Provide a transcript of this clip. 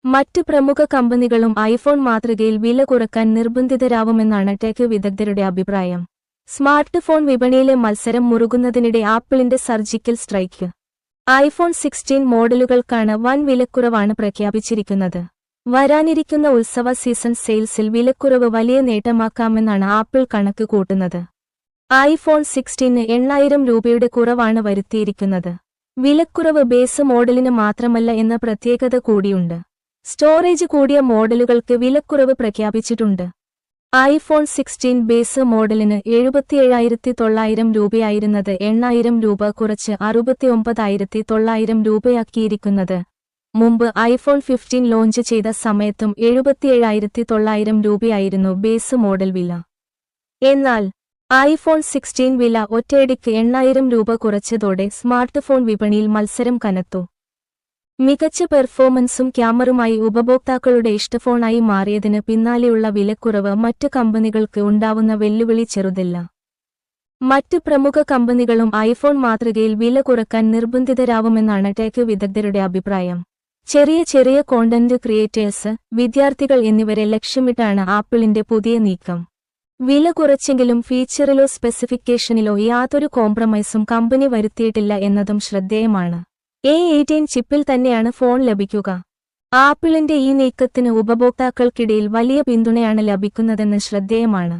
മറ്റ് പ്രമുഖ കമ്പനികളും ഐഫോൺ മാതൃകയിൽ വില കുറക്കാൻ നിർബന്ധിതരാവുമെന്നാണ് ടെക് വിദഗ്ധരുടെ അഭിപ്രായം. സ്മാർട്ട് ഫോൺ വിപണിയിലെ മത്സരം മുറുകുന്നതിനിടെ ആപ്പിളിന്റെ സർജിക്കൽ സ്ട്രൈക്ക്. ഐഫോൺ 16 മോഡലുകൾക്കാണ് വൻ വിലക്കുറവാണ് പ്രഖ്യാപിച്ചിരിക്കുന്നത്. വരാനിരിക്കുന്ന ഉത്സവ സീസൺ സെയിൽസിൽ വിലക്കുറവ് വലിയ നേട്ടമാക്കാമെന്നാണ് ആപ്പിൾ കണക്ക് കൂട്ടുന്നത്. ഐഫോൺ 16 8,000 രൂപയുടെ കുറവാണ് വരുത്തിയിരിക്കുന്നത്. വിലക്കുറവ് ബേസ് മോഡലിന് മാത്രമല്ല എന്ന പ്രത്യേകത കൂടിയുണ്ട്. സ്റ്റോറേജ് കൂടിയ മോഡലുകൾക്ക് വിലക്കുറവ് പ്രഖ്യാപിച്ചിട്ടുണ്ട്. ഐഫോൺ 16 ബേസ് മോഡലിന് 77,900 രൂപയായിരുന്നത് 8,000 രൂപ കുറച്ച് 69,900 രൂപയാക്കിയിരിക്കുന്നത്. മുമ്പ് ഐഫോൺ 15 ലോഞ്ച് ചെയ്ത സമയത്തും 77,900 രൂപയായിരുന്നു ബേസ് മോഡൽ വില. എന്നാൽ ഐഫോൺ 16 വില ഒറ്റയടിക്ക് 8,000 രൂപ കുറച്ചതോടെ സ്മാർട്ട് ഫോൺ വിപണിയിൽ മത്സരം കനത്തു. മികച്ച പെർഫോമൻസും ക്യാമറയുമായി ഉപഭോക്താക്കളുടെ ഇഷ്ടഫോണായി മാറിയതിന് പിന്നാലെയുള്ള വിലക്കുറവ് മറ്റ് കമ്പനികൾക്ക് ഉണ്ടാവുന്ന വെല്ലുവിളി ചെറുതല്ല. മറ്റ് പ്രമുഖ കമ്പനികളും ഐഫോൺ മാതൃകയിൽ വില കുറക്കാൻ നിർബന്ധിതരാവുമെന്നാണ് ടെക് വിദഗ്ധരുടെ അഭിപ്രായം. ചെറിയ കോണ്ടന്റ് ക്രിയേറ്റേഴ്സ്, വിദ്യാർത്ഥികൾ എന്നിവരെ ലക്ഷ്യമിട്ടാണ് ആപ്പിളിന്റെ പുതിയ നീക്കം. വില കുറച്ചെങ്കിലും ഫീച്ചറിലോ സ്പെസിഫിക്കേഷനിലോ യാതൊരു കോംപ്രമൈസും കമ്പനി വരുത്തിയിട്ടില്ല എന്നതും ശ്രദ്ധേയമാണ്. A18 ചിപ്പിൽ തന്നെയാണ് ഫോൺ ലഭിക്കുക. ആപ്പിളിന്റെ ഈ നീക്കത്തിന് ഉപഭോക്താക്കൾക്കിടയിൽ വലിയ പിന്തുണയാണ് ലഭിക്കുന്നതെന്ന് ശ്രദ്ധേയമാണ്.